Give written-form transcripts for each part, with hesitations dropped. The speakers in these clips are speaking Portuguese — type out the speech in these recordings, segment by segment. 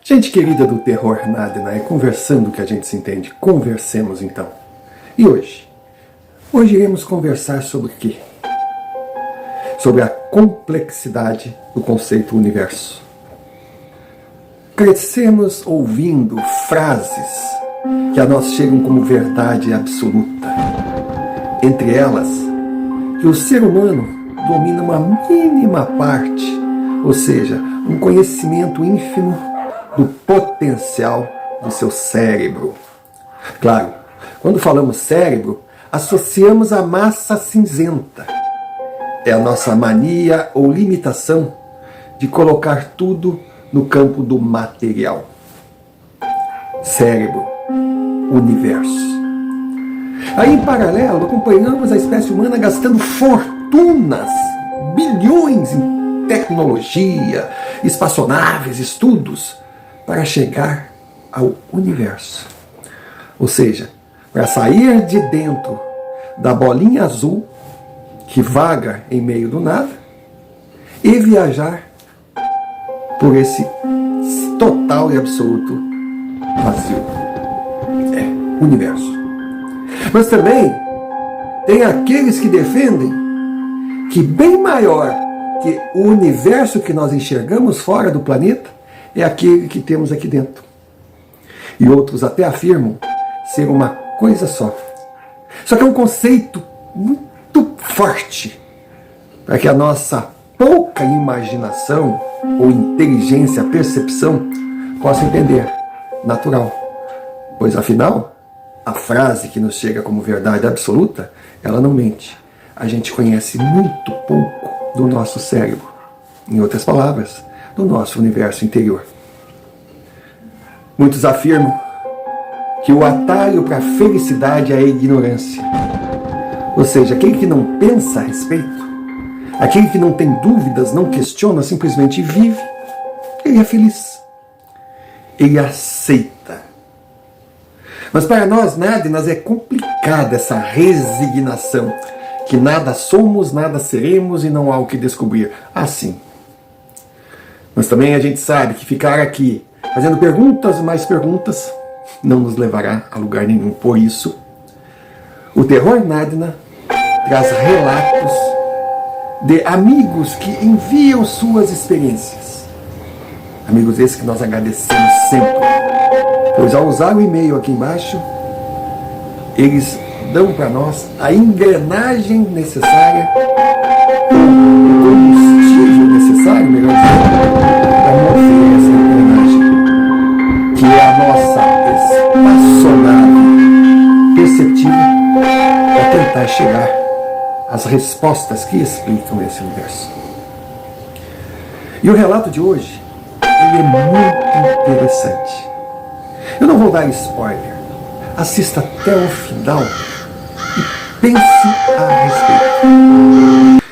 Gente querida do Terror Nadna, é conversando que a gente se entende. Conversemos então. E hoje? Hoje iremos conversar sobre o quê? Sobre a complexidade do conceito universo. Crescemos ouvindo frases que a nós chegam como verdade absoluta. Entre elas, que o ser humano domina uma mínima parte, ou seja, um conhecimento ínfimo do potencial do seu cérebro. Claro, quando falamos cérebro, associamos a massa cinzenta. É a nossa mania ou limitação de colocar tudo no campo do material. Cérebro, universo. Aí, em paralelo, acompanhamos a espécie humana gastando fortunas, bilhões em tecnologia, espaçonaves, estudos, para chegar ao universo. Ou seja, para sair de dentro da bolinha azul que vaga em meio do nada e viajar por esse total e absoluto vazio. É, universo. Mas também tem aqueles que defendem que bem maior que o universo que nós enxergamos fora do planeta é aquele que temos aqui dentro. E outros até afirmam ser uma coisa só. Só que é um conceito muito forte para que a nossa pouca imaginação ou inteligência, percepção, possa entender. Natural. Pois afinal, a frase que nos chega como verdade absoluta, ela não mente. A gente conhece muito pouco do nosso cérebro. Em outras palavras, do nosso universo interior. Muitos afirmam que o atalho para a felicidade é a ignorância. Ou seja, aquele que não pensa a respeito, aquele que não tem dúvidas, não questiona, simplesmente vive, ele é feliz. Ele aceita. Mas para nós, Nadnas, é complicada essa resignação, que nada somos, nada seremos e não há o que descobrir. Assim. Mas também a gente sabe que ficar aqui fazendo perguntas e mais perguntas não nos levará a lugar nenhum. Por isso, o Terror Nadna traz relatos de amigos que enviam suas experiências. Amigos esses que nós agradecemos sempre, pois ao usar o e-mail aqui embaixo, eles dão para nós a engrenagem necessária, o combustível necessário, melhor dizendo, para mover essa engrenagem, que é a nossa espaçonave perceptiva para tentar chegar às respostas que explicam esse universo. E o relato de hoje, ele é muito interessante. Eu não vou dar spoiler. Assista até o final e pense a respeito.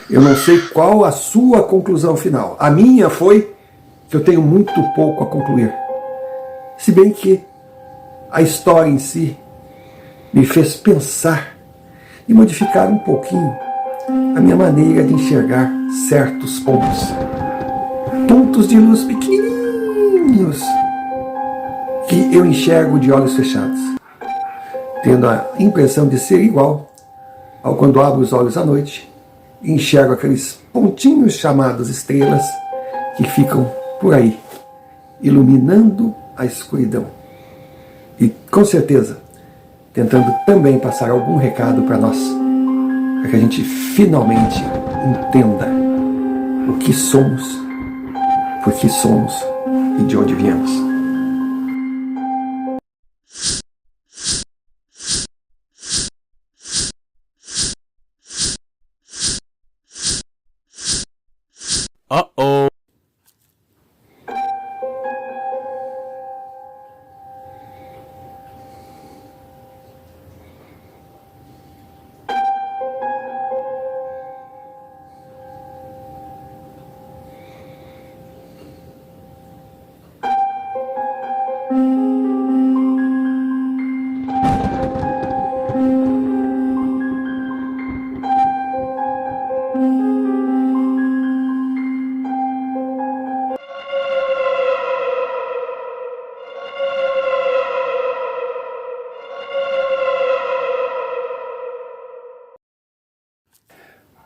Eu não sei qual a sua conclusão final. A minha foi que eu tenho muito pouco a concluir. Se bem que a história em si me fez pensar e modificar um pouquinho a minha maneira de enxergar certos pontos. Pontos de luz pequenininhos que eu enxergo de olhos fechados, tendo a impressão de ser igual ao quando abro os olhos à noite e enxergo aqueles pontinhos chamados estrelas que ficam por aí, iluminando a escuridão. E com certeza, tentando também passar algum recado para nós, para que a gente finalmente entenda o que somos, por que somos e de onde viemos. Uh-oh.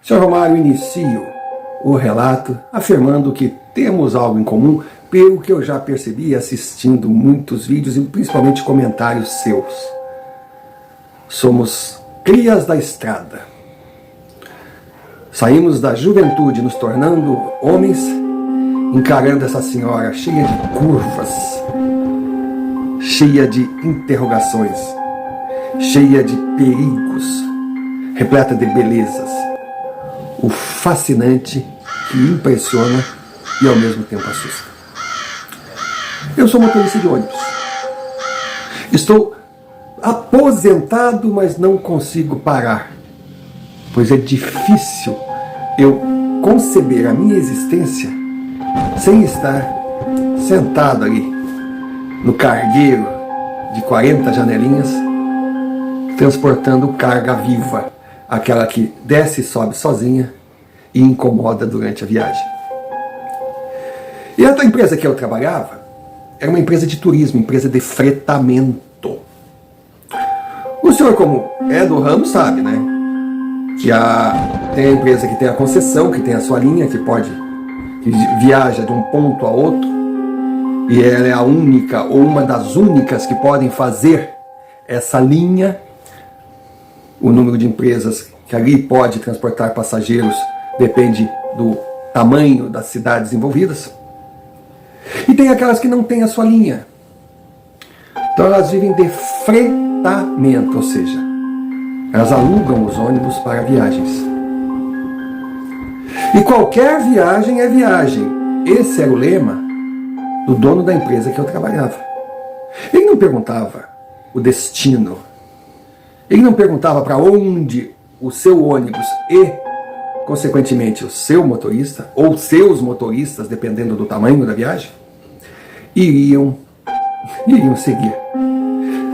Sr. Romário, inicio o relato afirmando que temos algo em comum, pelo que eu já percebi assistindo muitos vídeos e principalmente comentários seus. Somos crias da estrada. Saímos da juventude nos tornando homens, encarando essa senhora cheia de curvas, cheia de interrogações, cheia de perigos, repleta de belezas. O fascinante que impressiona e ao mesmo tempo assusta. Eu sou motorista de ônibus. Estou aposentado, mas não consigo parar, pois é difícil eu conceber a minha existência sem estar sentado ali no cargueiro de 40 janelinhas, transportando carga viva, aquela que desce e sobe sozinha e incomoda durante a viagem. E a outra empresa que eu trabalhava era uma empresa de turismo, empresa de fretamento. O senhor, como é do ramo, sabe, né? Que tem a empresa que tem a concessão, que tem a sua linha, que viaja de um ponto a outro, e ela é a única ou uma das únicas que podem fazer essa linha. O número de empresas que ali pode transportar passageiros depende do tamanho das cidades envolvidas. E tem aquelas que não têm a sua linha. Então elas vivem de fretamento, ou seja, elas alugam os ônibus para viagens. E qualquer viagem é viagem. Esse era o lema do dono da empresa que eu trabalhava. Ele não perguntava o destino. Ele não perguntava para onde o seu ônibus e, consequentemente, o seu motorista, ou seus motoristas, dependendo do tamanho da viagem, iriam seguir.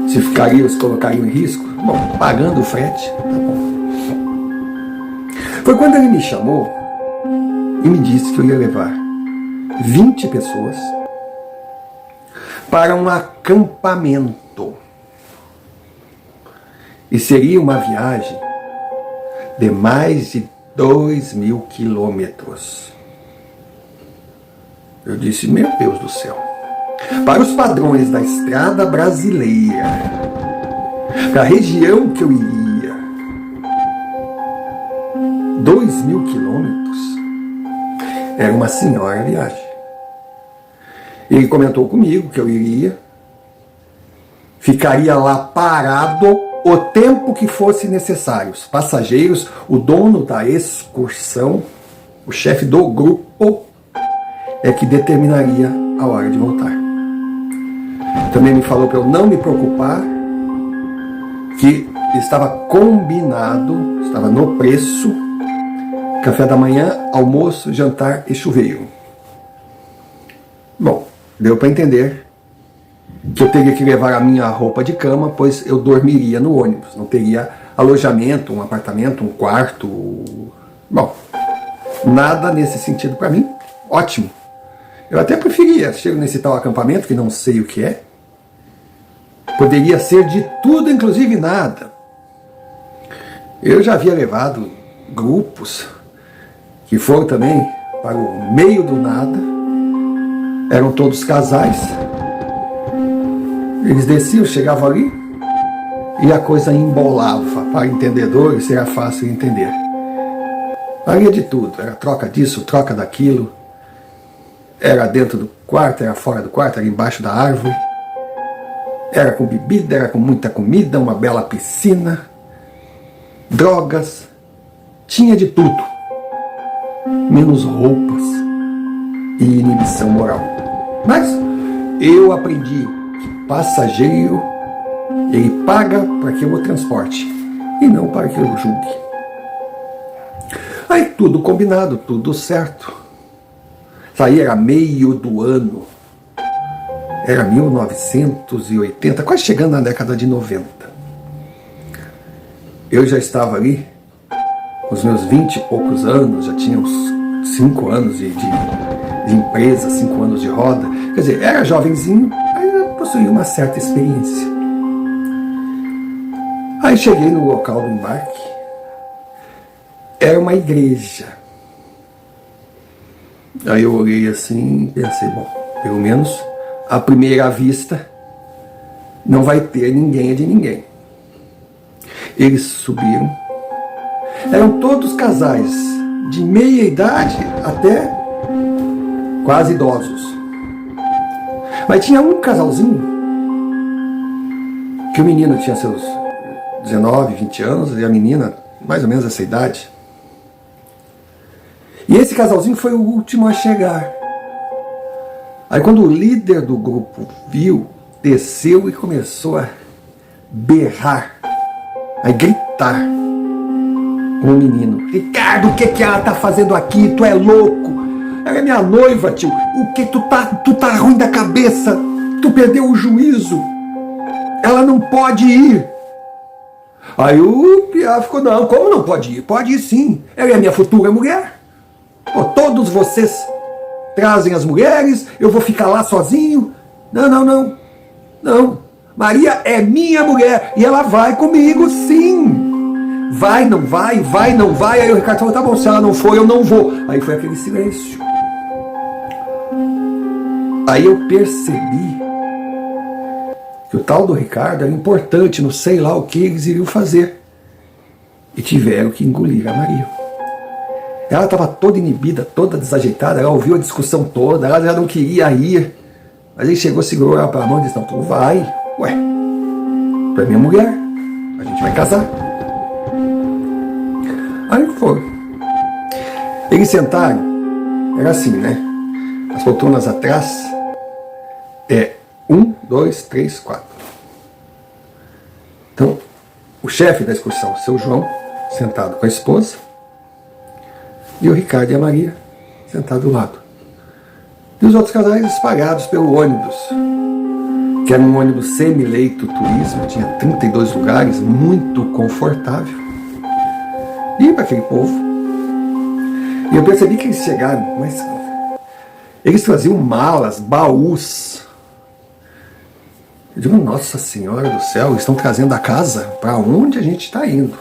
Se os colocariam em risco, bom, pagando o frete, tá bom. Foi quando ele me chamou e me disse que eu ia levar 20 pessoas para um acampamento. E seria uma viagem de mais de 2.000 quilômetros. Eu disse, meu Deus do céu. Para os padrões da estrada brasileira, para a região que eu iria, 2.000 quilômetros era uma senhora viagem. Ele comentou comigo que eu iria, ficaria lá parado o tempo que fosse necessário. Os passageiros, o dono da excursão, o chefe do grupo, é que determinaria a hora de voltar. Também me falou para eu não me preocupar, que estava combinado, estava no preço, café da manhã, almoço, jantar e chuveiro. Bom, deu para entender que eu teria que levar a minha roupa de cama, pois eu dormiria no ônibus, não teria alojamento, um apartamento, um quarto. Bom, nada nesse sentido para mim, ótimo. Eu até preferia, chego nesse tal acampamento, que não sei o que é, poderia ser de tudo, inclusive nada. Eu já havia levado grupos que foram também para o meio do nada, eram todos casais. Eles desciam, chegavam ali e a coisa embolava. Para entendedores era fácil entender. Havia de tudo, era troca disso, troca daquilo. Era dentro do quarto, era fora do quarto, era embaixo da árvore. Era com bebida, era com muita comida, uma bela piscina, drogas, tinha de tudo, menos roupas e inibição moral. Mas eu aprendi que passageiro, ele paga para que eu o transporte e não para que eu o julgue. Aí tudo combinado, tudo certo. Saí, era meio do ano, era 1980, quase chegando na década de 90. Eu já estava ali, com os meus 20 e poucos anos, já tinha uns 5 anos de empresa, 5 anos de roda. Quer dizer, era jovenzinho, mas eu possuía uma certa experiência. Aí cheguei no local do embarque, era uma igreja. Aí eu olhei assim e pensei, bom, pelo menos à primeira vista não vai ter ninguém de ninguém. Eles subiram. Eram todos casais de meia idade até quase idosos. Mas tinha um casalzinho que o menino tinha seus 19, 20 anos e a menina mais ou menos essa idade. E esse casalzinho foi o último a chegar. Aí quando o líder do grupo viu, desceu e começou a berrar, a gritar com o menino. Ricardo, o que ela tá fazendo aqui? Tu é louco? Ela é minha noiva, tio. O que tu tá ruim da cabeça? Tu perdeu o juízo. Ela não pode ir. Aí o Piá ficou, não, como não pode ir? Pode ir sim. Ela é minha futura mulher. Oh, todos vocês trazem as mulheres, eu vou ficar lá sozinho. Não. Maria é minha mulher e ela vai comigo, sim. Vai, não vai, vai, não vai. Aí o Ricardo falou, tá bom, se ela não for, eu não vou. Aí foi aquele silêncio. Aí eu percebi que o tal do Ricardo era importante, não sei lá o que eles iriam fazer. E tiveram que engolir a Maria. Ela estava toda inibida, toda desajeitada, ela ouviu a discussão toda, ela já não queria ir. Mas ele chegou, segurou ela pela mão e disse, não, tu vai. Ué, tu é minha mulher, a gente vai casar. Aí foi. Eles sentaram, era assim, né? As poltronas atrás, 1, 2, 3, 4. Então, o chefe da excursão, o seu João, sentado com a esposa, e o Ricardo e a Maria sentados do lado. E os outros casais espalhados pelo ônibus, que era um ônibus semi-leito turismo, tinha 32 lugares, muito confortável. E para aquele povo. E eu percebi que eles chegaram, mas eles traziam malas, baús. Eu digo, nossa Senhora do céu, eles estão trazendo a casa para onde a gente está indo.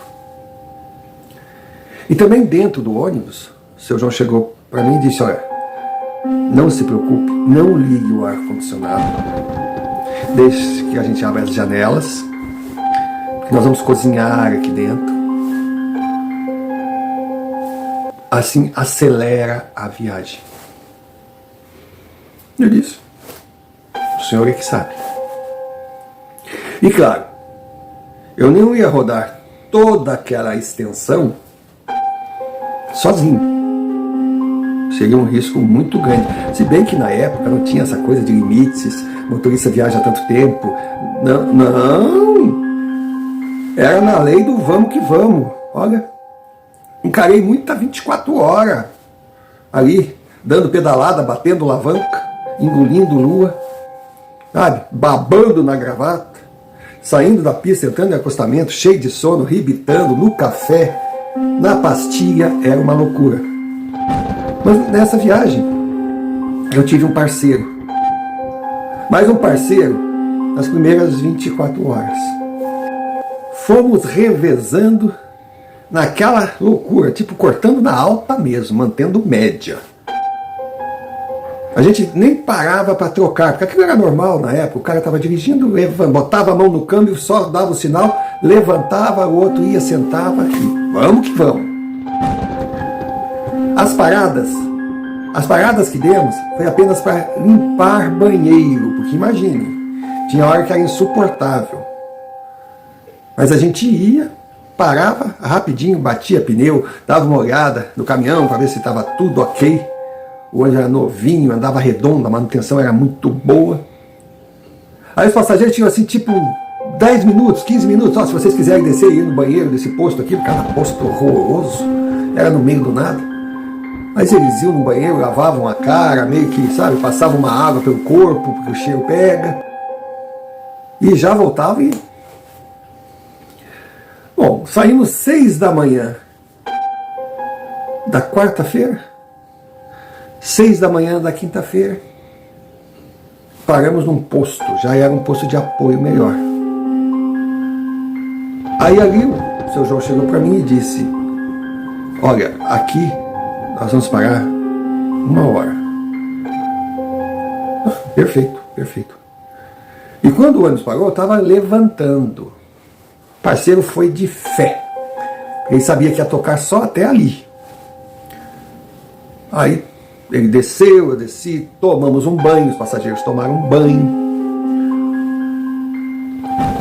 E também dentro do ônibus, o seu João chegou para mim e disse, olha, não se preocupe, não ligue o ar-condicionado, deixe que a gente abra as janelas, porque nós vamos cozinhar aqui dentro. Assim acelera a viagem. Eu disse, o senhor é que sabe. E claro, eu não ia rodar toda aquela extensão sozinho. Seria um risco muito grande. Se bem que na época não tinha essa coisa de limites, motorista viaja tanto tempo. Não. Era na lei do vamos que vamos. Olha, encarei muita 24 horas ali, dando pedalada, batendo alavanca, engolindo lua, sabe? Babando na gravata, saindo da pista, entrando em acostamento, cheio de sono, ribitando no café, na pastilha, era uma loucura. Mas nessa viagem eu tive um parceiro. Mais um parceiro nas primeiras 24 horas. Fomos revezando naquela loucura, tipo cortando na alta mesmo, mantendo média. A gente nem parava para trocar, porque aquilo era normal na época. O cara estava dirigindo, botava a mão no câmbio, só dava o sinal, levantava, o outro ia, sentava e vamos que vamos. As paradas que demos foi apenas para limpar banheiro, porque imagine, tinha hora que era insuportável. Mas a gente ia, parava rapidinho, batia pneu, dava uma olhada no caminhão para ver se estava tudo ok. O ônibus era novinho, andava redondo, a manutenção era muito boa. Aí os passageiros tinham assim, tipo, 10 minutos, 15 minutos. Ó, se vocês quiserem descer e ir no banheiro desse posto aqui, porque era um posto horroroso, era no meio do nada. Mas eles iam no banheiro, lavavam a cara, meio que, sabe, passavam uma água pelo corpo, porque o cheiro pega. E já voltavam e... Bom, saímos 6 da manhã da quarta-feira, 6 da manhã da quinta-feira, paramos num posto, já era um posto de apoio melhor. Aí ali o seu João chegou para mim e disse, olha, aqui nós vamos parar 1 hora. Perfeito, perfeito. E quando o ônibus parou, eu estava levantando. O parceiro foi de fé. Ele sabia que ia tocar só até ali. Aí ele desceu, eu desci, tomamos um banho, os passageiros tomaram um banho.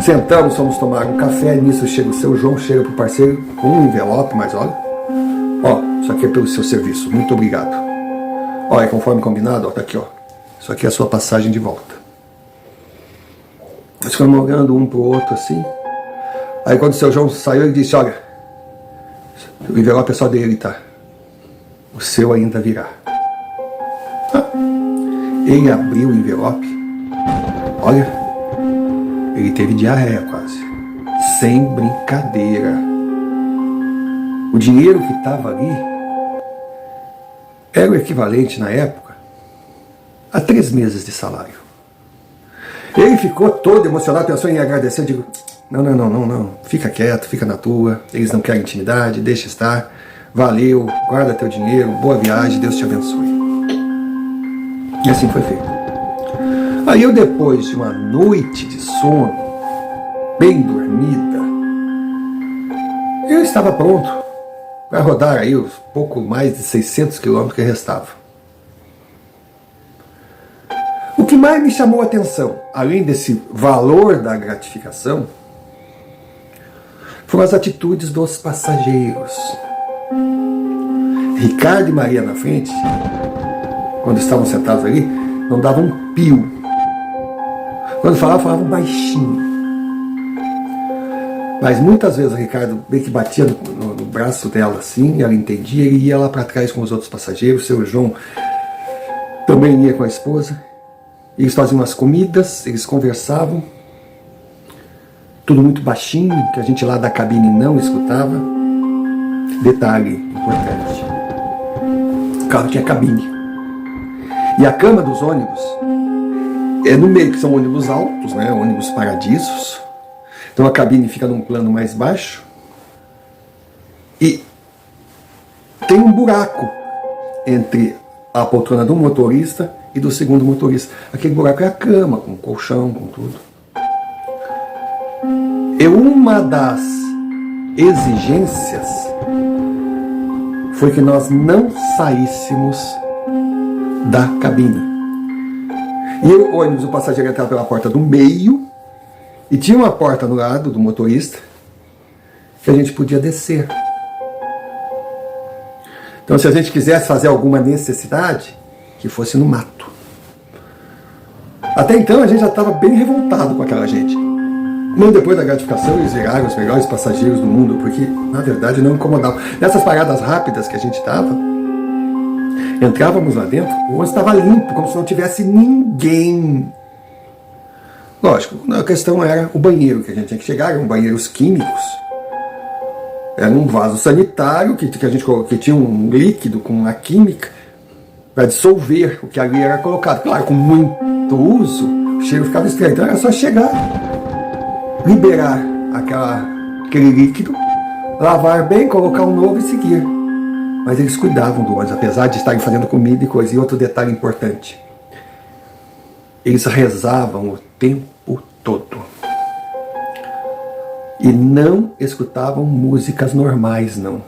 Sentamos, fomos tomar um café, nisso chega o seu João, chega pro parceiro com um envelope, mas olha, ó, isso aqui é pelo seu serviço, muito obrigado. Olha, conforme combinado, ó, tá aqui, ó, isso aqui é a sua passagem de volta. Nós ficamos olhando um pro outro assim, aí quando o seu João saiu, ele disse, olha, o envelope é só dele, tá? O seu ainda virá. Ele abriu o envelope, olha, ele teve diarreia quase. Sem brincadeira. O dinheiro que estava ali era o equivalente, na época, a 3 meses de salário. Ele ficou todo emocionado, pensou em agradecer. Eu digo, não. Fica quieto, fica na tua. Eles não querem intimidade, deixa estar. Valeu, guarda teu dinheiro, boa viagem, Deus te abençoe. E assim foi feito. Aí eu, depois de uma noite de sono, bem dormida, eu estava pronto para rodar aí os pouco mais de 600 quilômetros que restavam. O que mais me chamou a atenção, além desse valor da gratificação, foram as atitudes dos passageiros. Ricardo e Maria na frente, quando estavam sentados ali, não davam um pio. Quando falavam baixinho. Mas muitas vezes o Ricardo meio que batia no braço dela assim, ela entendia, ele ia lá para trás com os outros passageiros, seu João também ia com a esposa. Eles faziam as comidas, eles conversavam, tudo muito baixinho, que a gente lá da cabine não escutava. Detalhe importante, o carro tinha cabine. E a cama dos ônibus é no meio, que são ônibus altos, né? Ônibus paradisos. Então a cabine fica num plano mais baixo. E tem um buraco entre a poltrona do motorista e do segundo motorista. Aquele buraco é a cama, com colchão, com tudo. E uma das exigências foi que nós não saíssemos da cabine. E o ônibus, o passageiro entrava pela porta do meio e tinha uma porta no lado do motorista que a gente podia descer. Então, se a gente quisesse fazer alguma necessidade, que fosse no mato. Até então, a gente já estava bem revoltado com aquela gente. Não, depois da gratificação, eles viraram os melhores passageiros do mundo, porque, na verdade, não incomodavam. Nessas paradas rápidas que a gente estava, entrávamos lá dentro, o ônibus estava limpo, como se não tivesse ninguém. Lógico, a questão era o banheiro que a gente tinha que chegar, eram banheiros químicos. Era um vaso sanitário que tinha um líquido com uma química para dissolver o que ali era colocado. Claro, com muito uso, o cheiro ficava estranho. Então era só chegar, liberar aquele líquido, lavar bem, colocar um novo e seguir. Mas eles cuidavam do ônibus, apesar de estarem fazendo comida e coisa. E outro detalhe importante, eles rezavam o tempo todo. E não escutavam músicas normais, não.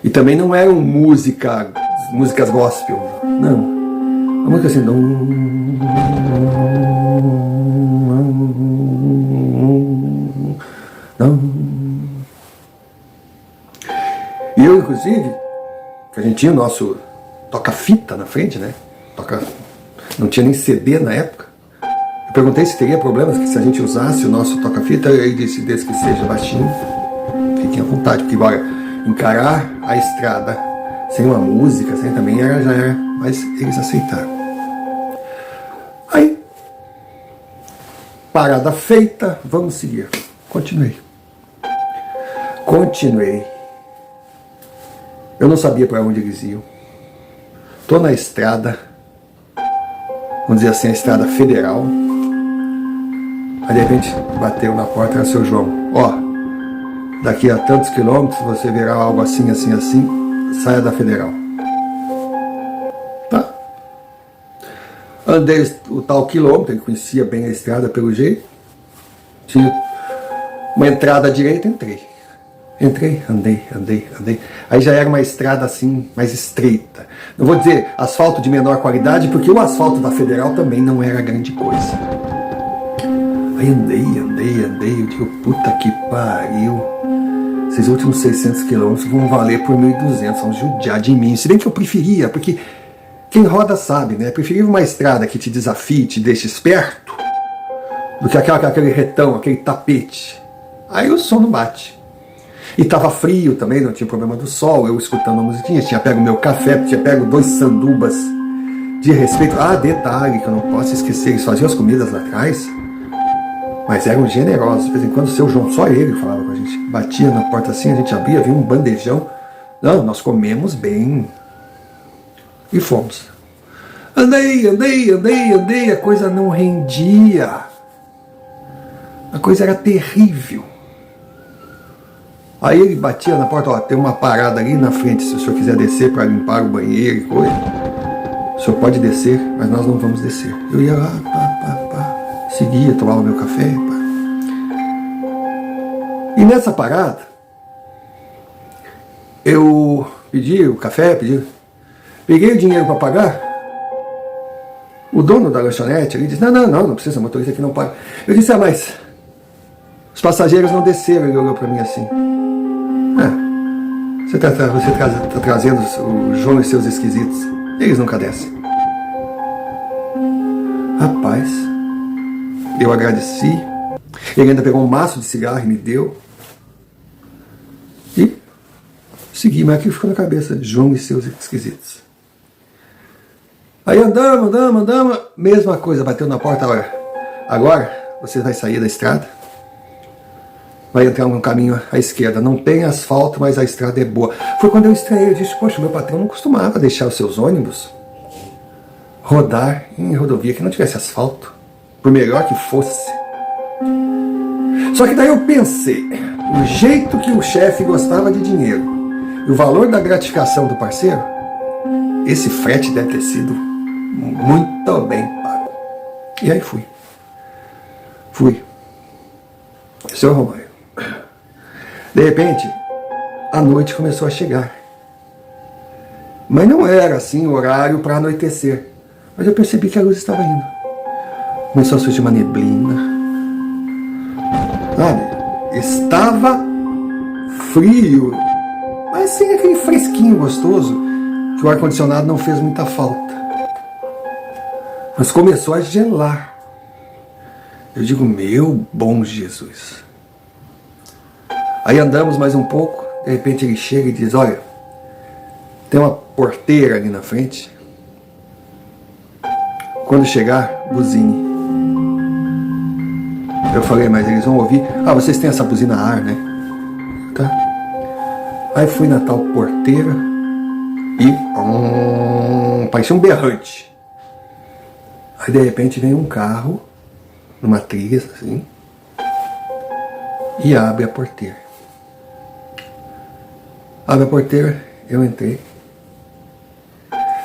E também não eram músicas gospel, não. A música assim... E eu, inclusive, que a gente tinha o nosso toca-fita na frente, né? Não tinha nem CD na época. Eu perguntei se teria problemas que se a gente usasse o nosso toca-fita, ele disse, desde que seja baixinho, fiquem à vontade, porque embora encarar a estrada sem uma música, sem também já era, mas eles aceitaram. Aí, parada feita, vamos seguir. Continuei. Eu não sabia para onde eles iam. Estou na estrada, vamos dizer assim, a estrada federal. Aí de repente bateu na porta, era o seu João. Ó, daqui a tantos quilômetros você verá algo assim, assim, assim, saia da Federal. Tá? Andei o tal quilômetro, ele conhecia bem a estrada pelo jeito. Tinha uma entrada à direita, entrei, andei. Aí já era uma estrada assim, mais estreita. Não vou dizer asfalto de menor qualidade, porque o asfalto da Federal também não era grande coisa. Aí andei, eu digo, puta que pariu. Esses últimos 600 quilômetros vão valer por 1.200, vão judiar de mim. Se bem que eu preferia, porque quem roda sabe, né? Preferia uma estrada que te desafie, te deixe esperto, do que aquele retão, aquele tapete. Aí o sono bate. E tava frio também, não tinha problema do sol, eu escutando a musiquinha, tinha pego meu café, tinha pego 2 sandubas de respeito. Ah, detalhe que eu não posso esquecer, eles faziam as comidas lá atrás, mas eram generosos. De vez em quando o seu João, só ele falava com a gente, batia na porta assim, a gente abria, via um bandejão. Não, nós comemos bem. E fomos. Andei, a coisa não rendia. A coisa era terrível. Aí ele batia na porta, ó, tem uma parada ali na frente, se o senhor quiser descer para limpar o banheiro e coisa, o senhor pode descer, mas nós não vamos descer. Eu ia lá, seguia, tomava meu café, E nessa parada, eu pedi o café, peguei o dinheiro para pagar. O dono da lanchonete, ele disse, não precisa, o motorista aqui não paga. Eu disse, mas os passageiros não desceram. Ele olhou para mim assim, você tá trazendo o João e seus esquisitos, eles nunca descem. Rapaz, eu agradeci, ele ainda pegou um maço de cigarro e me deu, e segui, mas aquilo ficou na cabeça, João e seus esquisitos. Aí andamos, mesma coisa, bateu na porta, olha, agora você vai sair da estrada, vai entrar num caminho à esquerda, não tem asfalto, mas a estrada é boa. Foi quando eu estranhei, eu disse, poxa, meu patrão não costumava deixar os seus ônibus rodar em rodovia que não tivesse asfalto, por melhor que fosse. Só que daí eu pensei, o jeito que o chefe gostava de dinheiro e o valor da gratificação do parceiro, esse frete deve ter sido muito bem pago. E aí fui. Seu Romário. De repente, a noite começou a chegar. Mas não era assim o horário para anoitecer. Mas eu percebi que a luz estava indo. Começou a surgir uma neblina. Sabe? Estava frio. Mas sem aquele fresquinho gostoso que o ar-condicionado não fez muita falta. Mas começou a gelar. Eu digo, meu bom Jesus. Aí andamos mais um pouco, de repente ele chega e diz, olha, tem uma porteira ali na frente. Quando chegar, buzine. Eu falei, mas eles vão ouvir. Ah, vocês têm essa buzina a ar, né? Tá. Aí fui na tal porteira e parecia um berrante. Aí de repente vem um carro, numa trilha assim, e abre a porteira. Abre a porteira, eu entrei,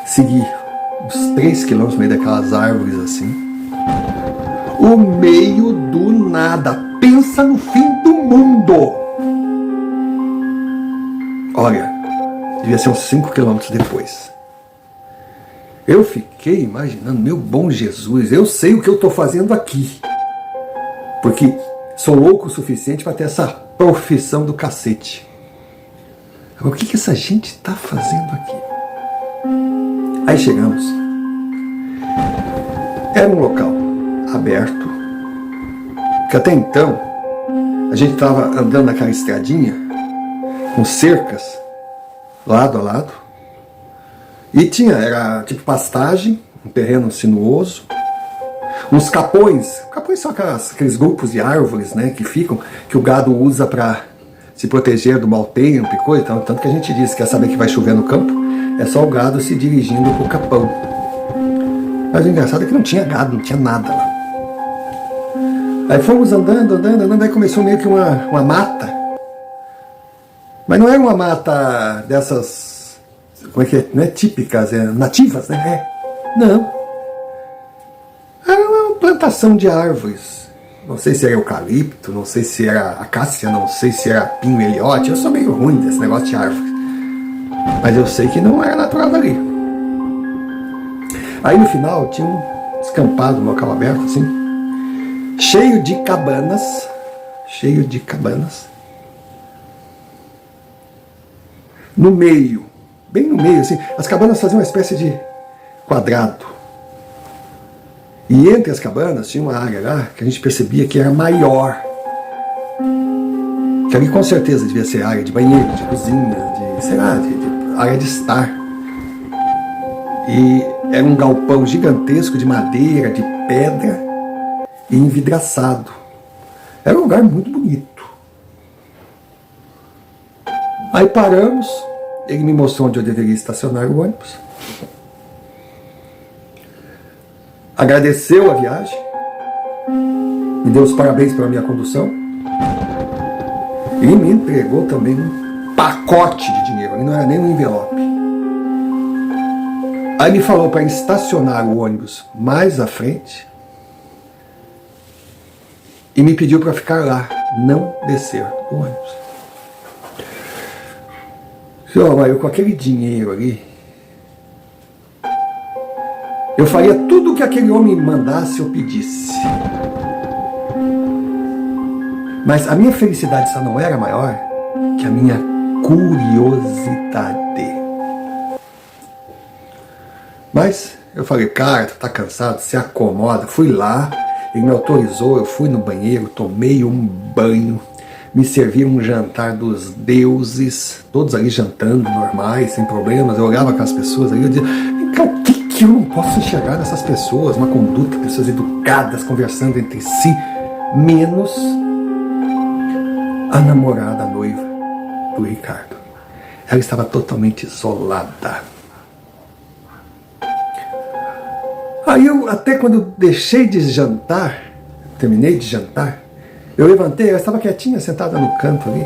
segui uns 3 quilômetros no meio daquelas árvores assim, o meio do nada, pensa no fim do mundo. Olha, devia ser uns 5 quilômetros depois. Eu fiquei imaginando, meu bom Jesus, eu sei o que eu estou fazendo aqui, porque sou louco o suficiente para ter essa profissão do cacete. Agora, o que essa gente está fazendo aqui? Aí chegamos. Era um local aberto, que até então a gente estava andando naquela estradinha com cercas lado a lado, e era tipo pastagem, um terreno sinuoso, uns capões. Capões são aqueles grupos de árvores, né, que o gado usa para se proteger do mau tempo e coisa, tanto que a gente diz que quer saber que vai chover no campo, é só o gado se dirigindo para o capão. Mas o engraçado é que não tinha gado, não tinha nada lá. Aí fomos andando, aí começou meio que uma mata, Mas não era uma mata dessas, como é que é? Não é típicas, é nativas, né? Não. Era uma plantação de árvores. Não sei se era eucalipto, não sei se era acácia, não sei se era pinho eliote. Eu sou meio ruim desse negócio de árvore. Mas eu sei que não era natural dali. Aí no final tinha um descampado, um local aberto assim, cheio de cabanas. No meio, bem no meio, assim, as cabanas faziam uma espécie de quadrado. E entre as cabanas tinha uma área lá que a gente percebia que era maior. Que ali com certeza devia ser área de banheiro, de cozinha, de, sei lá, de área de estar. E era um galpão gigantesco de madeira, de pedra e envidraçado. Era um lugar muito bonito. Aí paramos, ele me mostrou onde eu deveria estacionar o ônibus. Agradeceu a viagem, me deu os parabéns pela minha condução e me entregou também um pacote de dinheiro, não era nem um envelope. Aí me falou para estacionar o ônibus mais à frente e me pediu para ficar lá, não descer do ônibus. Mas eu com aquele dinheiro ali, eu faria tudo o que aquele homem mandasse ou pedisse. Mas a minha felicidade só não era maior que a minha curiosidade. Mas eu falei, cara, tu tá cansado, se acomoda. Fui lá, ele me autorizou, eu fui no banheiro, tomei um banho, me serviram um jantar dos deuses, todos ali jantando, normais, sem problemas. Eu olhava com as pessoas ali, eu dizia, cara, o que eu não posso enxergar nessas pessoas? Uma conduta, pessoas educadas, conversando entre si, menos a namorada, a noiva do Ricardo. Ela estava totalmente isolada. Aí eu, até quando eu deixei de jantar, terminei de jantar, eu levantei, ela estava quietinha, sentada no canto ali.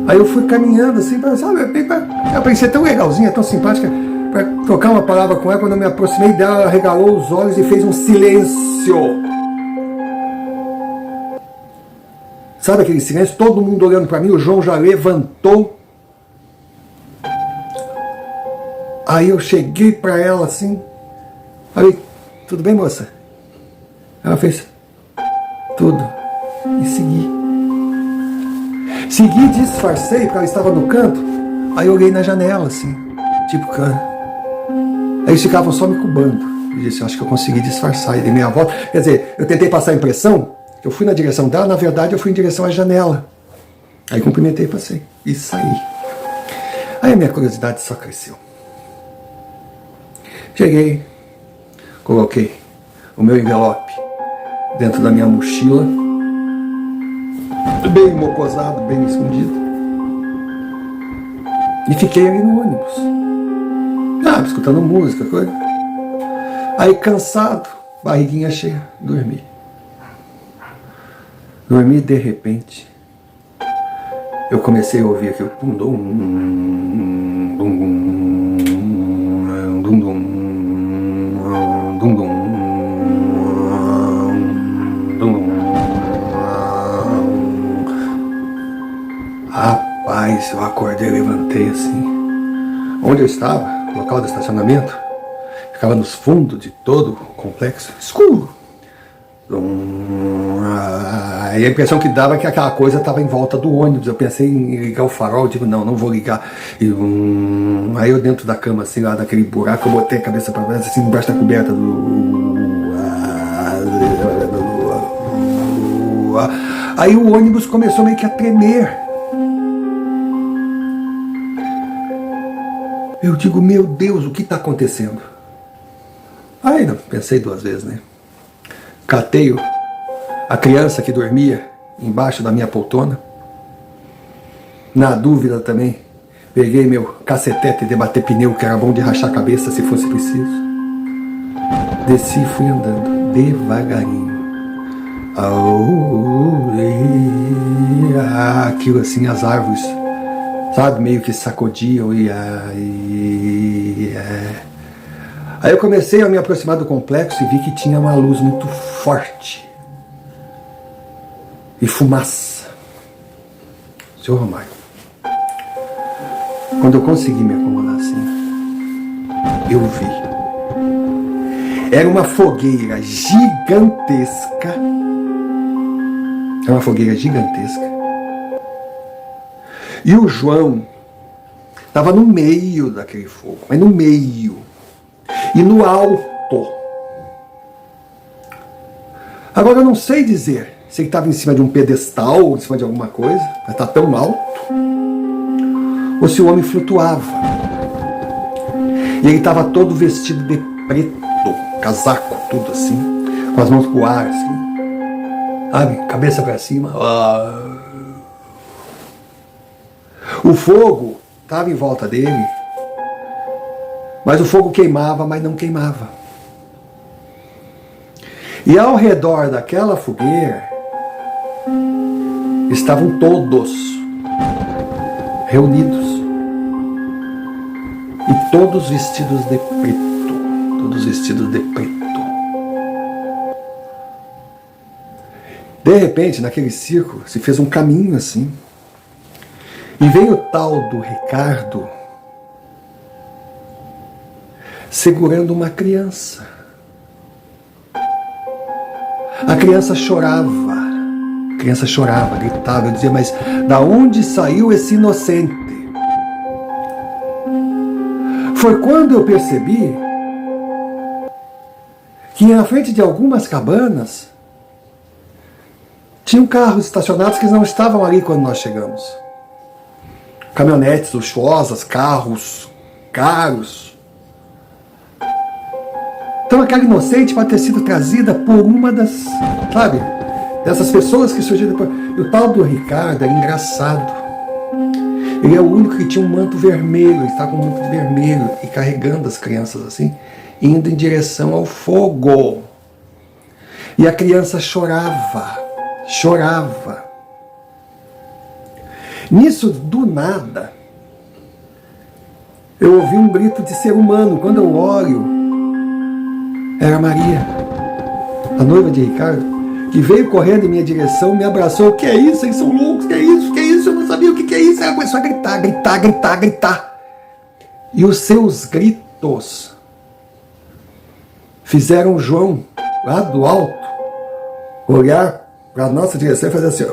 Aí eu fui caminhando assim, sabe, ela parecia tão legalzinha, tão simpática, para trocar uma palavra com ela. Quando eu me aproximei dela, ela regalou os olhos e fez um silêncio. Sabe aquele silêncio? Todo mundo olhando para mim, o João já levantou. Aí eu cheguei para ela assim, falei, tudo bem, moça? Ela fez, tudo. E segui, disfarcei, porque ela estava no canto. Aí eu olhei na janela assim, tipo, cara. Aí eles ficavam só me cubando. Eu disse, acho que eu consegui disfarçar. E dei meia volta. Quer dizer, eu tentei passar a impressão, eu fui na direção dela, na verdade eu fui em direção à janela. Aí cumprimentei, passei e saí. Aí a minha curiosidade só cresceu. Cheguei, coloquei o meu envelope dentro da minha mochila, bem mocosado, bem escondido, e fiquei ali no ônibus, escutando música, coisa. Aí cansado, barriguinha cheia, dormi. Dormi, de repente eu comecei a ouvir aquilo, Rapaz, eu acordei, levantei assim. Onde eu estava, no local do estacionamento, ficava nos fundos de todo o complexo, escuro. Aí a impressão que dava é que aquela coisa estava em volta do ônibus. Eu pensei em ligar o farol, digo, não vou ligar. Aí eu dentro da cama, assim, lá naquele buraco, eu botei a cabeça para trás, assim, embaixo da coberta Aí o ônibus começou meio que a tremer. Eu digo, meu Deus, o que está acontecendo? Aí não, pensei duas vezes, né? Catei a criança que dormia embaixo da minha poltrona. Na dúvida também, peguei meu cacetete de bater pneu, que era bom de rachar a cabeça se fosse preciso. Desci e fui andando devagarinho. Aquilo assim, as árvores sabe, meio que sacudiam Aí eu comecei a me aproximar do complexo e vi que tinha uma luz muito forte e fumaça. Senhor Romário, quando eu consegui me acomodar assim, eu vi. Era uma fogueira gigantesca. Era uma fogueira gigantesca. E o João estava no meio daquele fogo, mas no meio. E no alto. Agora eu não sei dizer se ele estava em cima de um pedestal ou em cima de alguma coisa, mas está tão alto, ou se o homem flutuava. E ele estava todo vestido de preto, casaco, tudo assim, com as mãos pro ar, assim, sabe? Cabeça para cima. O fogo estava em volta dele, mas o fogo queimava, mas não queimava. E ao redor daquela fogueira estavam todos reunidos. E todos vestidos de preto. Todos vestidos de preto. De repente, naquele círculo, se fez um caminho assim. E veio o tal do Ricardo segurando uma criança. A criança chorava, gritava. Eu dizia, mas da onde saiu esse inocente? Foi quando eu percebi que na frente de algumas cabanas tinham carros estacionados que não estavam ali quando nós chegamos. Caminhonetes luxuosas, carros caros. Então aquela inocente pode ter sido trazida por uma das, sabe, dessas pessoas que surgiram depois. E o tal do Ricardo era engraçado. Ele é o único que tinha um manto vermelho, ele estava com um manto vermelho e carregando as crianças assim, indo em direção ao fogo. E a criança chorava. Nisso, do nada, eu ouvi um grito de ser humano. Quando eu olho, era Maria, a noiva de Ricardo, que veio correndo em minha direção, me abraçou. Que é isso? Eles são loucos, que é isso? Eu não sabia o que é isso. Ela começou a gritar. E os seus gritos fizeram o João, lá do alto, olhar para a nossa direção e fazer assim.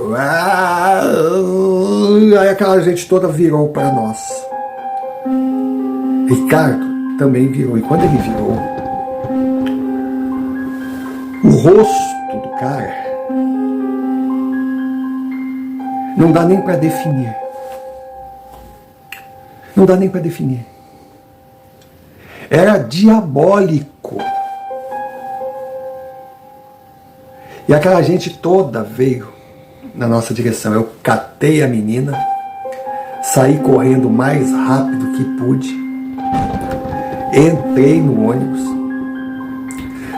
Aí aquela gente toda virou para nós. Ricardo também virou. E quando ele virou, o rosto do cara não dá nem para definir. Não dá nem para definir. Era diabólico. E aquela gente toda veio na nossa direção. Eu catei a menina, saí correndo o mais rápido que pude, entrei no ônibus,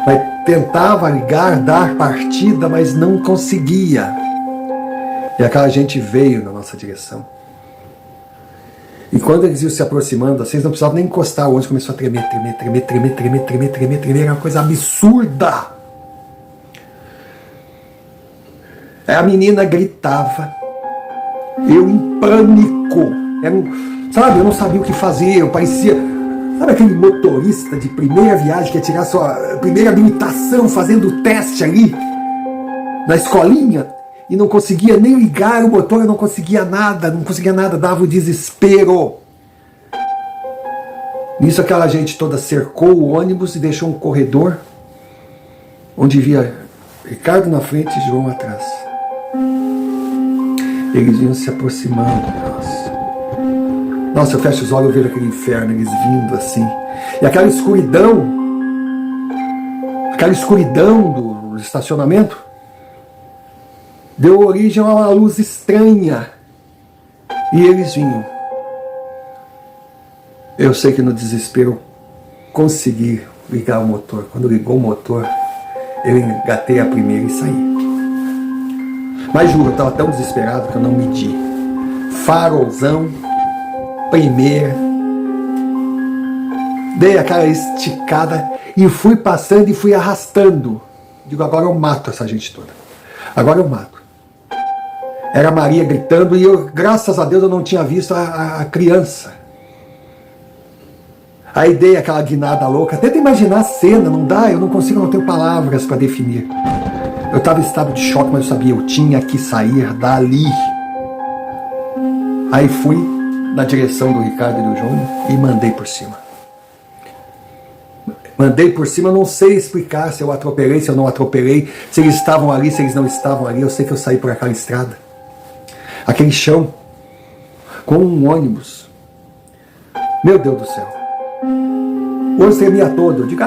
mas tentava ligar, dar partida, mas não conseguia. E aquela gente veio na nossa direção. E quando eles iam se aproximando, assim, eles não precisavam nem encostar, o ônibus começou a tremer. Era uma coisa absurda. A menina gritava. Eu em pânico. Sabe, eu não sabia o que fazer. Eu parecia... Sabe aquele motorista de primeira viagem que ia tirar sua primeira habilitação fazendo o teste ali na escolinha e não conseguia nem ligar o motor, eu não conseguia nada, dava o desespero. Nisso aquela gente toda cercou o ônibus e deixou um corredor onde via Ricardo na frente e João atrás. Eles iam se aproximando de nós. Nossa, eu fecho os olhos e vejo aquele inferno, eles vindo assim. E aquela escuridão do estacionamento deu origem a uma luz estranha. E eles vinham. Eu sei que no desespero consegui ligar o motor. Quando ligou o motor, eu engatei a primeira e saí. Mas juro, eu estava tão desesperado que eu não medi. Farolzão, primeira, dei aquela esticada e fui passando e fui arrastando. Digo, agora eu mato essa gente toda. Agora eu mato. Era a Maria gritando e eu, graças a Deus, eu não tinha visto a criança. Aí dei aquela guinada louca. Tenta imaginar a cena, não dá, eu não consigo, não tenho palavras para definir. Eu estava em estado de choque, mas eu sabia, eu tinha que sair dali. Aí fui na direção do Ricardo e do Júnior e mandei por cima. Mandei por cima, não sei explicar se eu atropelei, se eu não atropelei, se eles estavam ali, se eles não estavam ali. Eu sei que eu saí por aquela estrada. Aquele chão, com um ônibus. Meu Deus do céu. O ônibus tremia todo. Eu digo,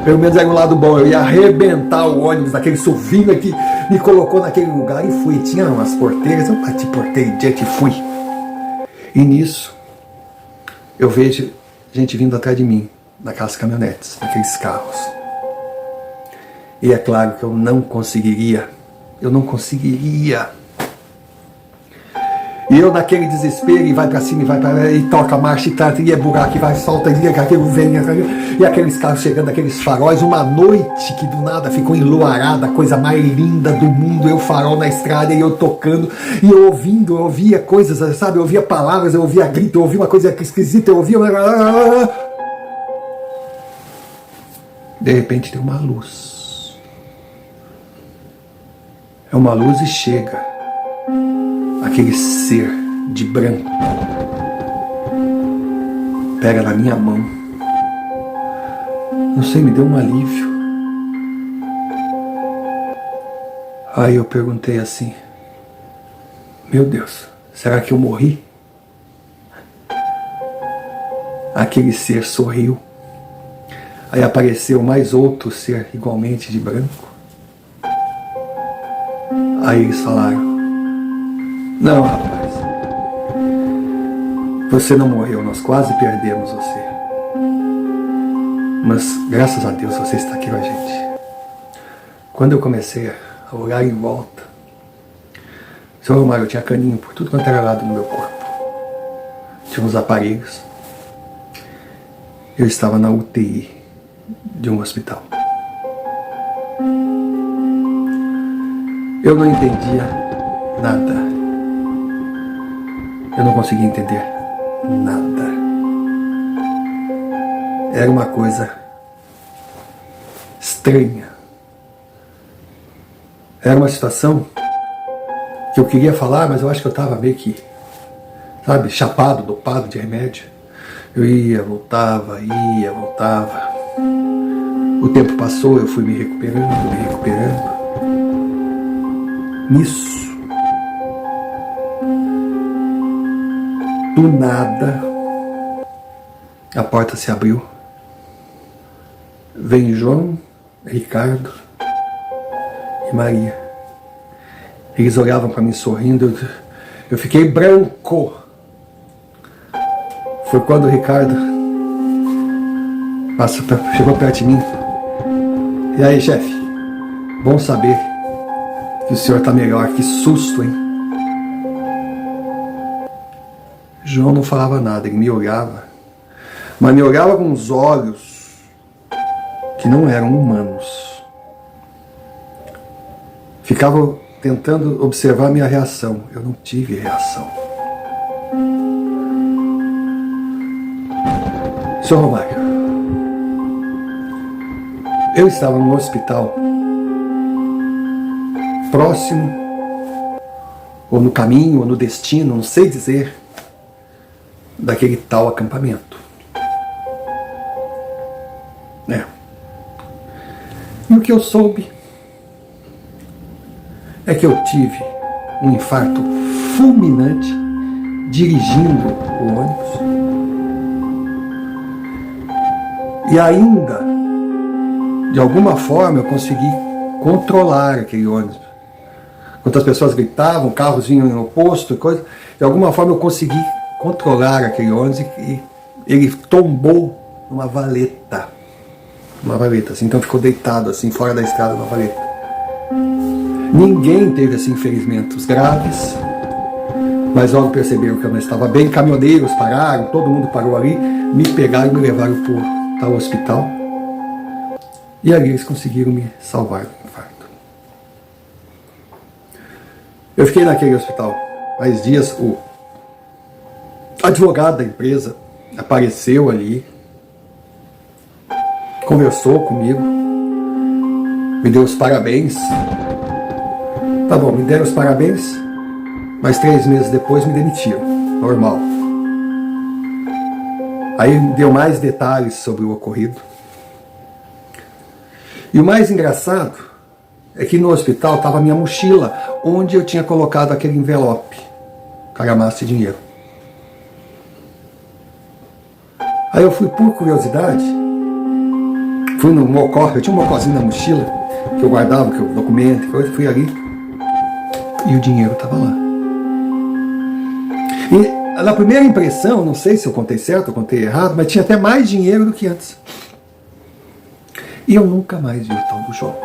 pelo menos era um lado bom. Eu ia arrebentar o ônibus, naquele suvinho que me colocou naquele lugar e fui. Tinha umas porteiras, eu bati porteiro diante e fui. E nisso, eu vejo gente vindo atrás de mim, naquelas caminhonetes, naqueles carros. E é claro que eu não conseguiria. E eu naquele desespero, e vai pra cima, e vai pra lá, e toca a marcha, e trata, e é buraco, e vai, solta, e aquele vem, e aqueles carros chegando, aqueles faróis, uma noite que do nada ficou enluarada, a coisa mais linda do mundo, eu farol na estrada, e eu tocando, e eu ouvindo, eu ouvia coisas, sabe, eu ouvia palavras, eu ouvia grito, eu ouvia uma coisa esquisita, eu ouvia... De repente tem uma luz. É uma luz e chega aquele ser de branco, pega na minha mão, não sei, me deu um alívio. Aí eu perguntei assim, meu Deus, será que eu morri? Aquele ser sorriu. Aí apareceu mais outro ser igualmente de branco. Aí eles falaram, não, rapaz, você não morreu, nós quase perdemos você. Mas, graças a Deus, você está aqui com a gente. Quando eu comecei a olhar em volta, Senhor Romário, eu tinha caninho por tudo quanto era lado no meu corpo. Tinha uns aparelhos. Eu estava na UTI de um hospital. Eu não entendia nada. Eu não conseguia entender nada. Era uma coisa estranha. Era uma situação que eu queria falar, mas eu acho que eu estava meio que, sabe, chapado, dopado de remédio. Eu ia, voltava. O tempo passou, eu fui me recuperando. Nisso, do nada, a porta se abriu. Vem João, Ricardo e Maria. Eles olhavam para mim sorrindo. Eu fiquei branco. Foi quando o Ricardo chegou perto de mim. E aí, chefe? Bom saber que o senhor está melhor. Que susto, hein? João não falava nada, ele me olhava, mas me olhava com os olhos que não eram humanos. Ficava tentando observar a minha reação. Eu não tive reação. Senhor Romário, eu estava no hospital, próximo, ou no caminho, ou no destino, não sei dizer, daquele tal acampamento. E o que eu soube é que eu tive um infarto fulminante dirigindo o ônibus. E ainda, de alguma forma, eu consegui controlar aquele ônibus. Enquanto as pessoas gritavam, carros vinham no posto e coisa, de alguma forma eu consegui controlar aquele ônibus e ele tombou numa valeta. Uma valeta, assim, então ficou deitado assim, fora da estrada, numa valeta. Ninguém teve assim ferimentos graves, Mas logo perceberam que eu não estava bem, caminhoneiros pararam, todo mundo parou ali, me pegaram e me levaram para o tal hospital. E ali eles conseguiram me salvar do infarto. Eu fiquei naquele hospital mais dias. O advogado da empresa apareceu ali, conversou comigo, me deu os parabéns. Tá bom, me deram os parabéns, mas 3 meses depois me demitiram, normal. Aí me deu mais detalhes sobre o ocorrido. E o mais engraçado é que no hospital estava a minha mochila, onde eu tinha colocado aquele envelope, calhamaço de dinheiro. Aí eu fui por curiosidade, fui no mocó, eu tinha um mocózinho na mochila, que eu guardava, que eu documento, coisa, fui ali, e o dinheiro estava lá. E na primeira impressão, não sei se eu contei certo ou contei errado, mas tinha até mais dinheiro do que antes. E eu nunca mais vi o tal do João.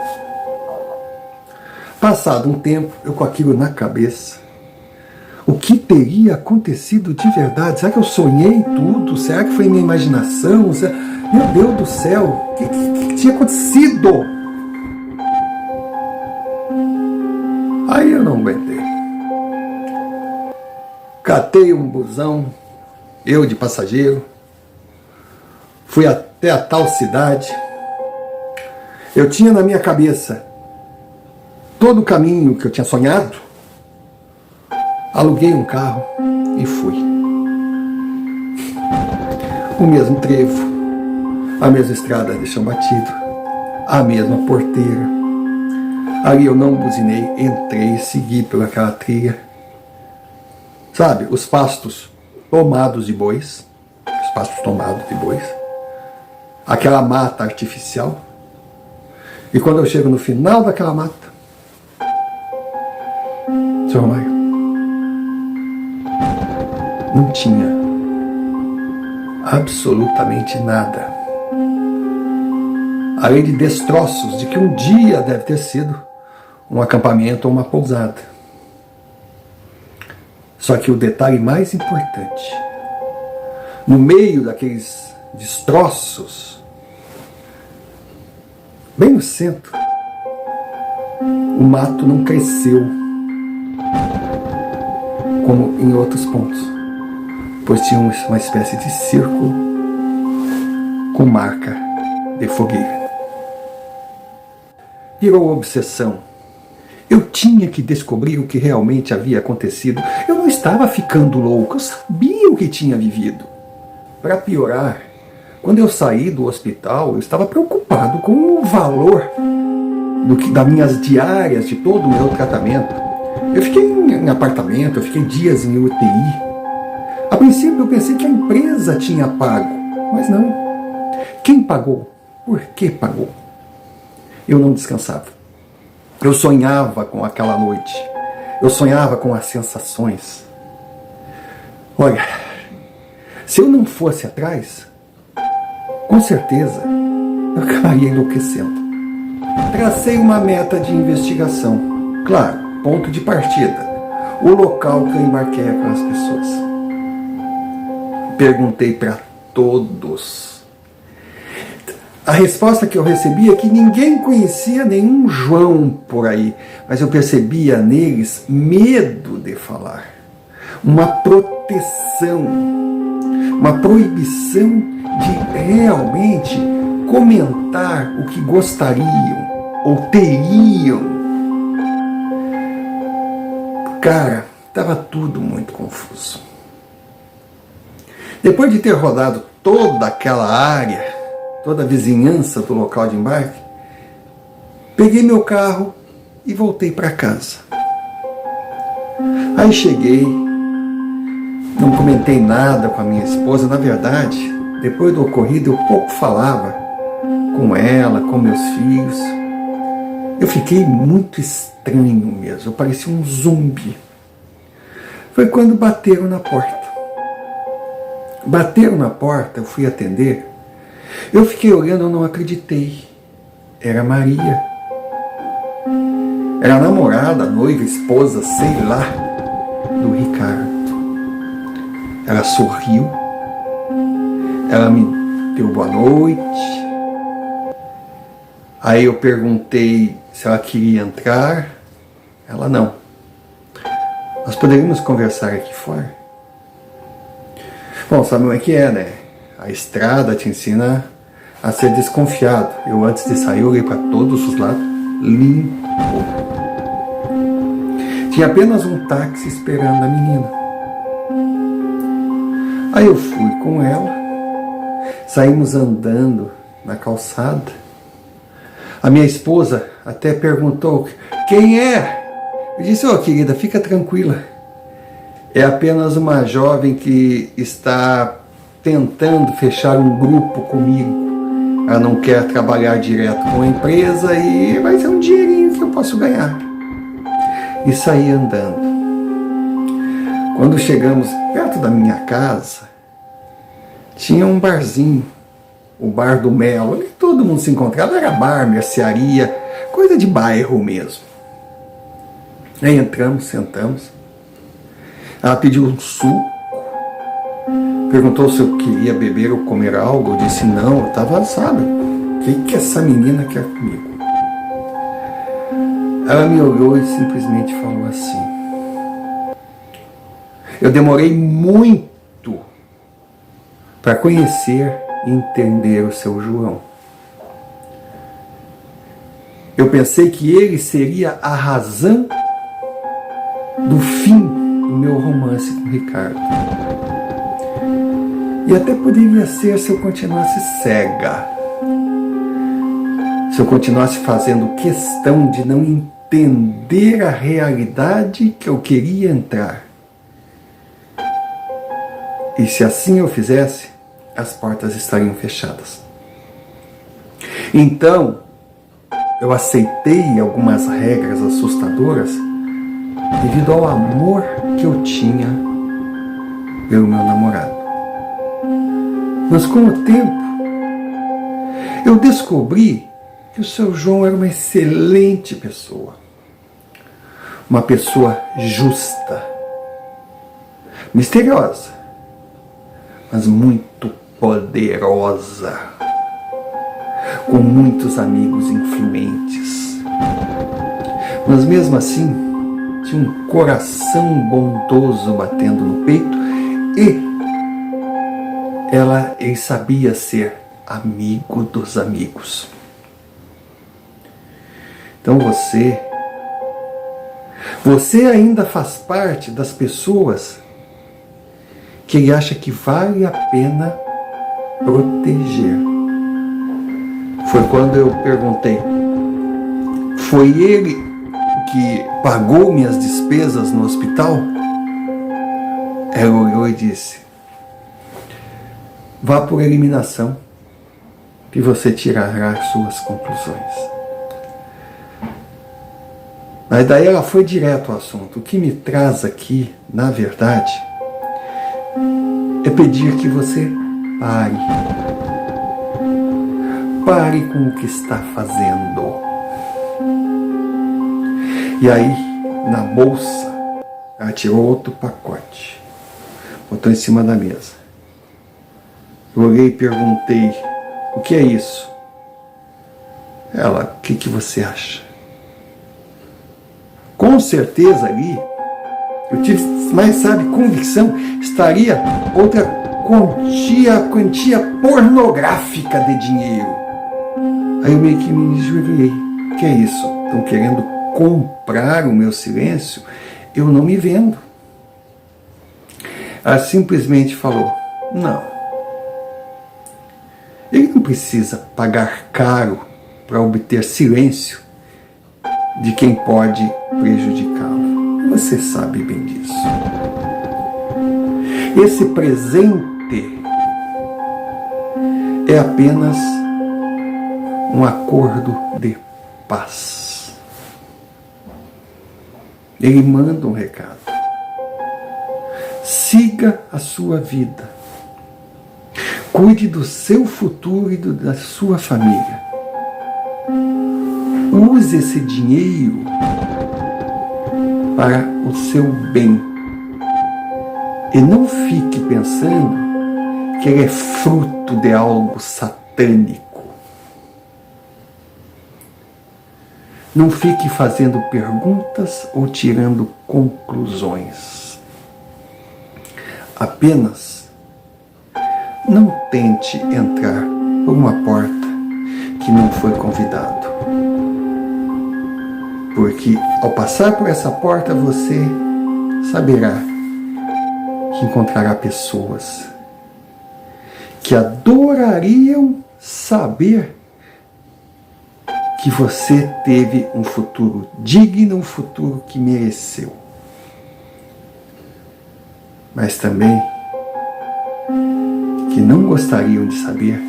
Passado um tempo, eu com aquilo na cabeça, o que teria acontecido de verdade? Será que eu sonhei tudo? Será que foi minha imaginação? Meu Deus do céu, o que tinha acontecido? Aí eu não aguentei. Catei um busão, eu de passageiro, fui até a tal cidade. Eu tinha na minha cabeça todo o caminho que eu tinha sonhado. Aluguei um carro e fui. O mesmo trevo, a mesma estrada de chão batido, a mesma porteira. Ali eu não buzinei, entrei e segui pelaquela trilha. Sabe, os pastos tomados de bois, aquela mata artificial. E quando eu chego no final daquela mata, Sr. Romário, não tinha absolutamente nada, além de destroços de que um dia deve ter sido um acampamento ou uma pousada. Só que o detalhe mais importante, no meio daqueles destroços, bem no centro, o mato não cresceu como em outros pontos, pois tinha uma espécie de círculo com marca de fogueira. Virou obsessão. Eu tinha que descobrir o que realmente havia acontecido. Eu não estava ficando louco, eu sabia o que tinha vivido. Para piorar, quando eu saí do hospital, eu estava preocupado com o valor das minhas diárias, de todo o meu tratamento. Eu fiquei em apartamento, eu fiquei dias em UTI. A princípio eu pensei que a empresa tinha pago, mas não. Quem pagou? Por que pagou? Eu não descansava. Eu sonhava com aquela noite. Eu sonhava com as sensações. Olha, se eu não fosse atrás, com certeza eu acabaria enlouquecendo. Tracei uma meta de investigação. Claro, ponto de partida. O local que eu embarquei com as pessoas. Perguntei para todos. A resposta que eu recebi é que ninguém conhecia nenhum João por aí, mas eu percebia neles medo de falar, uma proteção, uma proibição de realmente comentar o que gostariam ou teriam. Cara, estava tudo muito confuso. Depois de ter rodado toda aquela área, toda a vizinhança do local de embarque, peguei meu carro e voltei para casa. Aí cheguei, não comentei nada com a minha esposa. Na verdade, depois do ocorrido, eu pouco falava com ela, com meus filhos. Eu fiquei muito estranho mesmo, eu parecia um zumbi. Foi quando bateram na porta. Bateram na porta, eu fui atender. Eu fiquei olhando, eu não acreditei. Era Maria. Era a namorada, noiva, esposa, sei lá, do Ricardo. Ela sorriu, ela me deu boa noite. Aí eu perguntei se ela queria entrar. Ela não. Nós poderíamos conversar aqui fora? Bom, sabe como é que é, né? A estrada te ensina a ser desconfiado. Eu, antes de sair, olhei para todos os lados, limpo. Tinha apenas um táxi esperando a menina. Aí eu fui com ela, saímos andando na calçada. A minha esposa até perguntou: quem é? Eu disse: ó, querida, fica tranquila. É apenas uma jovem que está tentando fechar um grupo comigo. Ela não quer trabalhar direto com a empresa e vai ser um dinheirinho que eu posso ganhar. E saí andando. Quando chegamos perto da minha casa, tinha um barzinho, o Bar do Mel, onde todo mundo se encontrava. Era bar, mercearia, coisa de bairro mesmo. Aí entramos, sentamos. Ela pediu um suco, perguntou se eu queria beber ou comer algo. Eu disse não, eu estava, sabe, o que essa menina quer comigo? Ela me olhou e simplesmente falou assim: eu demorei muito para conhecer e entender o seu João. Eu pensei que ele seria a razão do fim do meu romance com o Ricardo. E até poderia ser se eu continuasse cega. Se eu continuasse fazendo questão de não entender a realidade que eu queria entrar. E se assim eu fizesse, as portas estariam fechadas. Então, eu aceitei algumas regras assustadoras devido ao amor que eu tinha pelo meu namorado. Mas com o tempo, eu descobri que o seu João era uma excelente pessoa. Uma pessoa justa, misteriosa, mas muito poderosa, com muitos amigos influentes. Mas mesmo assim, tinha um coração bondoso batendo no peito e ele sabia ser amigo dos amigos. Então você ainda faz parte das pessoas que ele acha que vale a pena proteger. Foi quando eu perguntei: foi ele que pagou minhas despesas no hospital? Ela olhou e disse: vá por eliminação e você tirará as suas conclusões. Mas daí ela foi direto ao assunto. O que me traz aqui, na verdade, é pedir que você pare. Pare com o que está fazendo. E aí, na bolsa, ela tirou outro pacote, botou em cima da mesa. Eu olhei e perguntei: o que é isso? Ela: o que você acha? Com certeza ali, eu tive, mas sabe, convicção, estaria outra quantia pornográfica de dinheiro. Aí eu meio que me injuriei. O que é isso? Estão querendo comprar o meu silêncio? Eu não me vendo. Ela simplesmente falou: não. Ele não precisa pagar caro para obter silêncio de quem pode prejudicá-lo. Você sabe bem disso. Esse presente é apenas um acordo de paz. Ele manda um recado: siga a sua vida, cuide do seu futuro e da sua família. Use esse dinheiro para o seu bem E não fique pensando que ele é fruto de algo satânico. Não fique fazendo perguntas ou tirando conclusões. Apenas não tente entrar por uma porta que não foi convidado. Porque ao passar por essa porta você saberá que encontrará pessoas que adorariam saber que você teve um futuro digno, um futuro que mereceu. Mas também que não gostariam de saber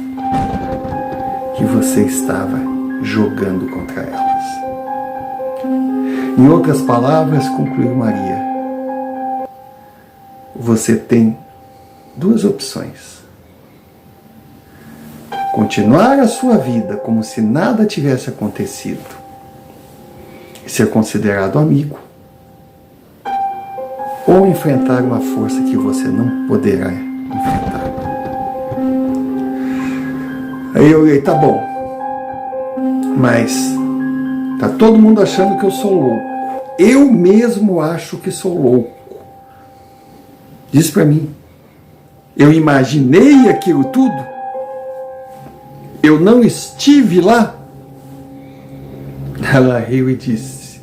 que você estava jogando contra elas. Em outras palavras, concluiu Maria, você tem duas opções. Continuar a sua vida como se nada tivesse acontecido e ser considerado amigo, ou enfrentar uma força que você não poderá enfrentar. Aí eu olhei, tá bom, mas tá todo mundo achando que eu sou louco. Eu mesmo acho que sou louco. Diz pra mim, eu imaginei aquilo tudo? Eu não estive lá? Ela riu e disse,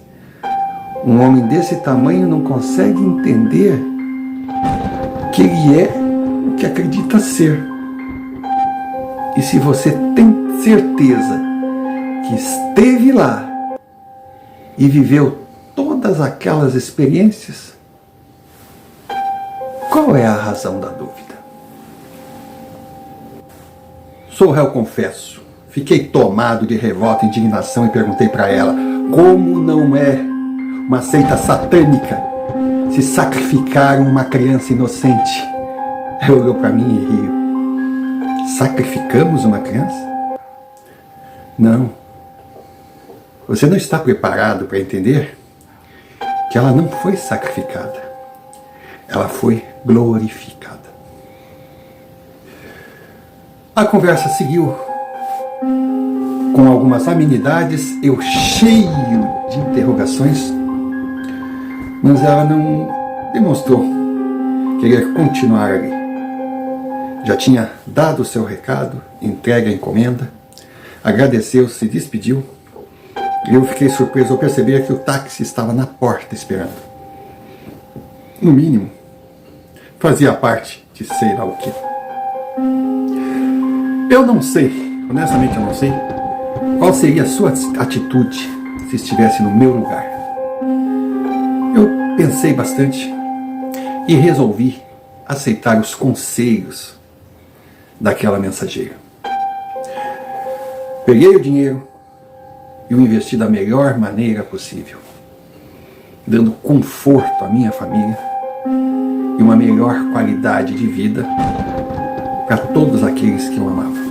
um homem desse tamanho não consegue entender que ele é o que acredita ser. E se você tem certeza que esteve lá e viveu todas aquelas experiências, qual é a razão da dúvida? Sou réu, confesso. Fiquei tomado de revolta e indignação e perguntei para ela como não é uma seita satânica se sacrificaram uma criança inocente. Ela olhou para mim e riu. Sacrificamos uma criança? Não. Você não está preparado para entender que ela não foi sacrificada. Ela foi glorificada. A conversa seguiu com algumas amenidades, eu cheio de interrogações, mas ela não demonstrou querer continuar ali. Já tinha dado o seu recado, entregue a encomenda, agradeceu, se despediu, e eu fiquei surpreso ao perceber que o táxi estava na porta esperando. No mínimo, fazia parte de sei lá o quê. Eu não sei, honestamente eu não sei, qual seria a sua atitude se estivesse no meu lugar. Eu pensei bastante e resolvi aceitar os conselhos daquela mensageira. Peguei o dinheiro e o investi da melhor maneira possível, dando conforto à minha família e uma melhor qualidade de vida para todos aqueles que eu amava.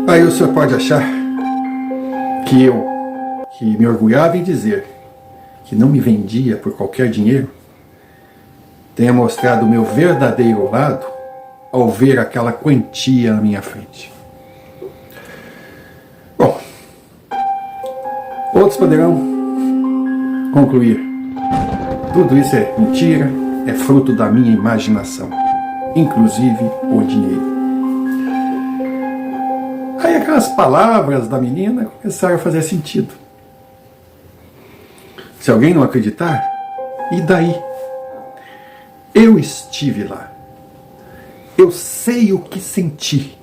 Aí o senhor pode achar que eu, que me orgulhava em dizer que não me vendia por qualquer dinheiro, tenha mostrado o meu verdadeiro lado ao ver aquela quantia na minha frente. Bom, outros poderão concluir: tudo isso é mentira, é fruto da minha imaginação, inclusive o dinheiro. Aí aquelas palavras da menina começaram a fazer sentido. Se alguém não acreditar, e daí? Eu estive lá. Eu sei o que senti.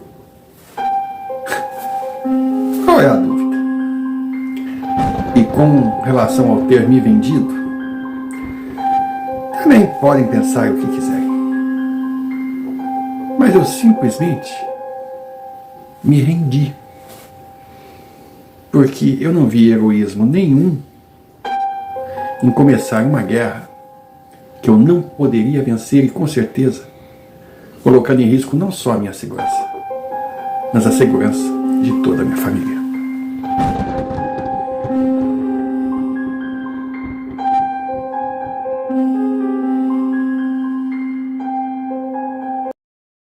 Qual é a dúvida? E com relação ao ter me vendido, também podem pensar o que quiserem. Mas eu simplesmente me rendi. Porque eu não vi heroísmo nenhum em começar uma guerra que eu não poderia vencer e, com certeza, colocando em risco não só a minha segurança, mas a segurança de toda a minha família.